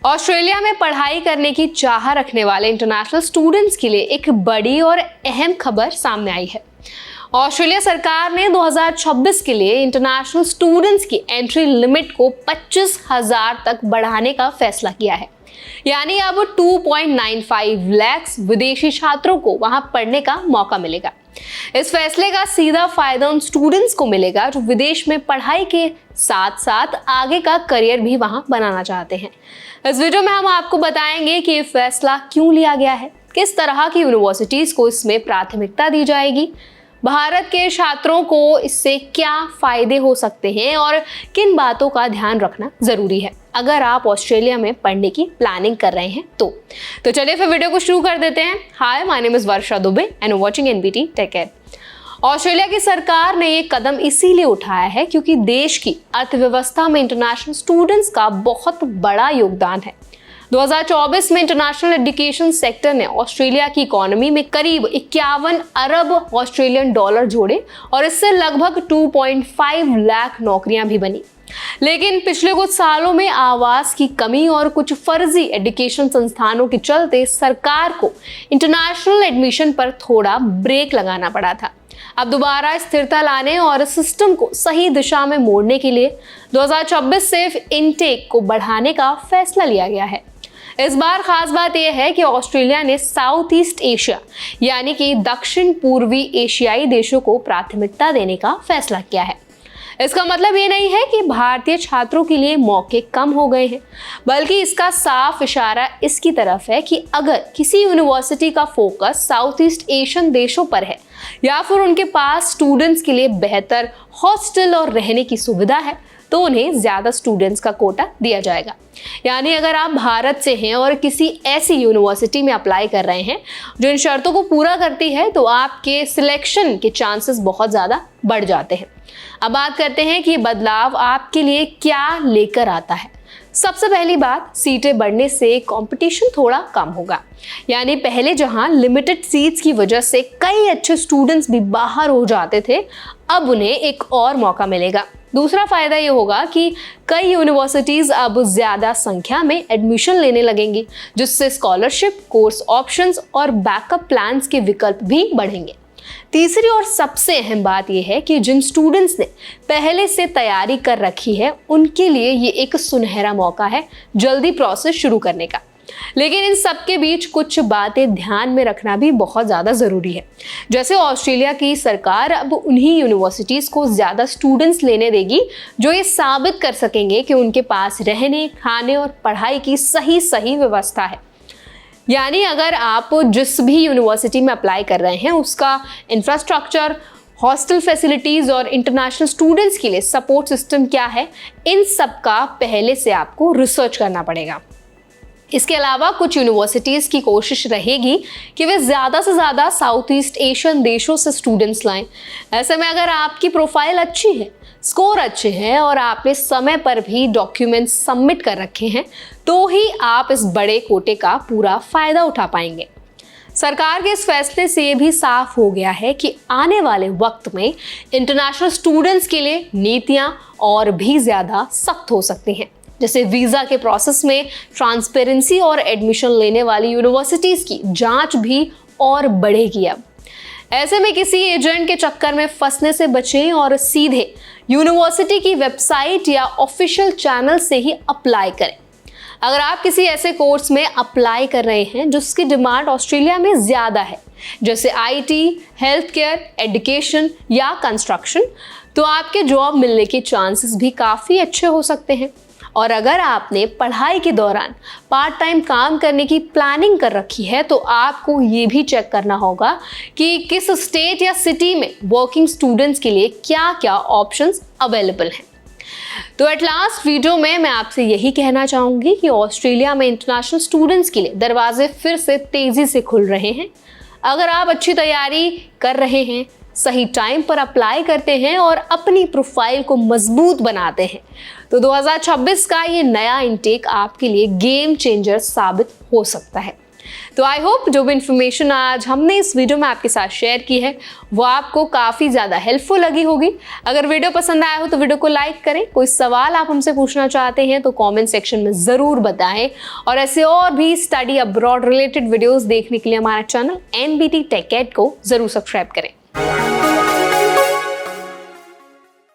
Australia में पढ़ाई करने की चाह रखने वाले इंटरनेशनल स्टूडेंट्स के लिए एक बड़ी और अहम खबर सामने आई है। ऑस्ट्रेलिया सरकार ने 2026 के लिए इंटरनेशनल स्टूडेंट्स की एंट्री लिमिट को 25,000 तक बढ़ाने का फैसला किया है। यानी अब 2.95 लाख विदेशी छात्रों को वहां पढ़ने का मौका मिलेगा। इस फैसले का सीधा फायदा उन स्टूडेंट्स को मिलेगा जो विदेश में पढ़ाई के साथ साथ आगे का करियर भी वहां बनाना चाहते हैं। इस वीडियो में हम आपको बताएंगे कि ये फैसला क्यों लिया गया है, किस तरह की यूनिवर्सिटीज को इसमें प्राथमिकता दी जाएगी, भारत के छात्रों को इससे क्या फायदे हो सकते हैं और किन बातों का ध्यान रखना जरूरी है अगर आप ऑस्ट्रेलिया में पढ़ने की प्लानिंग कर रहे हैं तो चलिए फिर वीडियो को शुरू कर देते हैं। Hi, my name is Varsha Dubey and watching NBT tech care. Australia की सरकार ने ये कदम इसीलिए उठाया है क्योंकि देश की अर्थव्यवस्था में इंटरनेशनल स्टूडेंट्स का बहुत बड़ा योगदान है। 2024 में इंटरनेशनल एजुकेशन सेक्टर ने ऑस्ट्रेलिया की इकोनॉमी में करीब 51 अरब ऑस्ट्रेलियन डॉलर जोड़े और इससे लगभग 2.5 लाख नौकरियां भी बनी। लेकिन पिछले कुछ सालों में आवास की कमी और कुछ फर्जी एजुकेशन संस्थानों के चलते सरकार को इंटरनेशनल एडमिशन पर थोड़ा ब्रेक लगाना पड़ा था। अब दोबारा स्थिरता लाने और सिस्टम को सही दिशा में मोड़ने के लिए 2026 से इनटेक को बढ़ाने का फैसला लिया गया है। इस बार खास बात यह है कि ऑस्ट्रेलिया ने साउथ ईस्ट एशिया यानी कि दक्षिण पूर्वी एशियाई देशों को प्राथमिकता देने का फैसला किया है। इसका मतलब ये नहीं है कि भारतीय छात्रों के लिए मौके कम हो गए हैं, बल्कि इसका साफ इशारा इसकी तरफ है कि अगर किसी यूनिवर्सिटी का फोकस साउथ ईस्ट एशियन देशों पर है या फिर उनके पास स्टूडेंट्स के लिए बेहतर हॉस्टल और रहने की सुविधा है तो उन्हें ज्यादा स्टूडेंट्स का कोटा दिया जाएगा। यानी अगर आप भारत से हैं और किसी ऐसी यूनिवर्सिटी में अप्लाई कर रहे हैं जो इन शर्तों को पूरा करती है तो आपके सिलेक्शन के चांसेस बहुत ज़्यादा बढ़ जाते हैं। अब बात करते हैं कि बदलाव आपके लिए क्या लेकर आता है। सबसे पहली बात, सीटें बढ़ने से कंपटीशन थोड़ा कम होगा। यानी पहले जहां लिमिटेड सीट्स की वजह से कई अच्छे स्टूडेंट्स भी बाहर हो जाते थे, अब उन्हें एक और मौका मिलेगा। दूसरा फायदा ये होगा कि कई यूनिवर्सिटीज अब ज्यादा संख्या में एडमिशन लेने लगेंगी, जिससे स्कॉलरशिप, कोर्स ऑप्शंस और बैकअप प्लान्स के विकल्प भी बढ़ेंगे। तीसरी और सबसे अहम बात यह है कि जिन स्टूडेंट्स ने पहले से तैयारी कर रखी है उनके लिए ये एक सुनहरा मौका है जल्दी प्रोसेस शुरू करने का। लेकिन इन सब के बीच कुछ बातें ध्यान में रखना भी बहुत ज़्यादा ज़रूरी है। जैसे ऑस्ट्रेलिया की सरकार अब उन्हीं यूनिवर्सिटीज़ को ज़्यादा स्टूडेंट्स लेने देगी जो ये साबित कर सकेंगे कि उनके पास रहने, खाने और पढ़ाई की सही व्यवस्था है। यानी अगर आप जिस भी यूनिवर्सिटी में अप्लाई कर रहे हैं उसका इंफ्रास्ट्रक्चर, हॉस्टल फैसिलिटीज़ और इंटरनेशनल स्टूडेंट्स के लिए सपोर्ट सिस्टम क्या है, इन सब का पहले से आपको रिसर्च करना पड़ेगा। इसके अलावा कुछ यूनिवर्सिटीज़ की कोशिश रहेगी कि वे ज़्यादा से ज़्यादा साउथ ईस्ट एशियन देशों से स्टूडेंट्स लाएं। ऐसे में अगर आपकी प्रोफाइल अच्छी है, स्कोर अच्छे हैं और आपने समय पर भी डॉक्यूमेंट्स सबमिट कर रखे हैं तो ही आप इस बड़े कोटे का पूरा फ़ायदा उठा पाएंगे। सरकार के इस फैसले से ये भी साफ हो गया है कि आने वाले वक्त में इंटरनेशनल स्टूडेंट्स के लिए नीतियाँ और भी ज़्यादा सख्त हो सकती हैं। जैसे वीज़ा के प्रोसेस में ट्रांसपेरेंसी और एडमिशन लेने वाली यूनिवर्सिटीज़ की जांच भी और बढ़ेगी। अब ऐसे में किसी एजेंट के चक्कर में फंसने से बचें और सीधे यूनिवर्सिटी की वेबसाइट या ऑफिशियल चैनल से ही अप्लाई करें। अगर आप किसी ऐसे कोर्स में अप्लाई कर रहे हैं जिसकी डिमांड ऑस्ट्रेलिया में ज़्यादा है, जैसे आईटी, हेल्थ केयर, एजुकेशन या कंस्ट्रक्शन, तो आपके जॉब मिलने के चांसेस भी काफ़ी अच्छे हो सकते हैं। और अगर आपने पढ़ाई के दौरान पार्ट टाइम काम करने की प्लानिंग कर रखी है तो आपको ये भी चेक करना होगा कि किस स्टेट या सिटी में वर्किंग स्टूडेंट्स के लिए क्या क्या ऑप्शंस अवेलेबल हैं। तो एट लास्ट वीडियो में मैं आपसे यही कहना चाहूँगी कि ऑस्ट्रेलिया में इंटरनेशनल स्टूडेंट्स के लिए दरवाजे फिर से तेज़ी से खुल रहे हैं। अगर आप अच्छी तैयारी कर रहे हैं, सही टाइम पर अप्लाई करते हैं और अपनी प्रोफाइल को मजबूत बनाते हैं तो 2026 का ये नया इनटेक आपके लिए गेम चेंजर साबित हो सकता है। तो आई होप जो भी इन्फॉर्मेशन आज हमने इस वीडियो में आपके साथ शेयर की है वो आपको काफ़ी ज़्यादा हेल्पफुल लगी होगी। अगर वीडियो पसंद आया हो तो वीडियो को लाइक करें। कोई सवाल आप हमसे पूछना चाहते हैं तो कमेंट सेक्शन में ज़रूर बताएं। और ऐसे और भी स्टडी अब्रॉड रिलेटेड वीडियोस देखने के लिए हमारा चैनल NBT Tech Ed को ज़रूर सब्सक्राइब करें।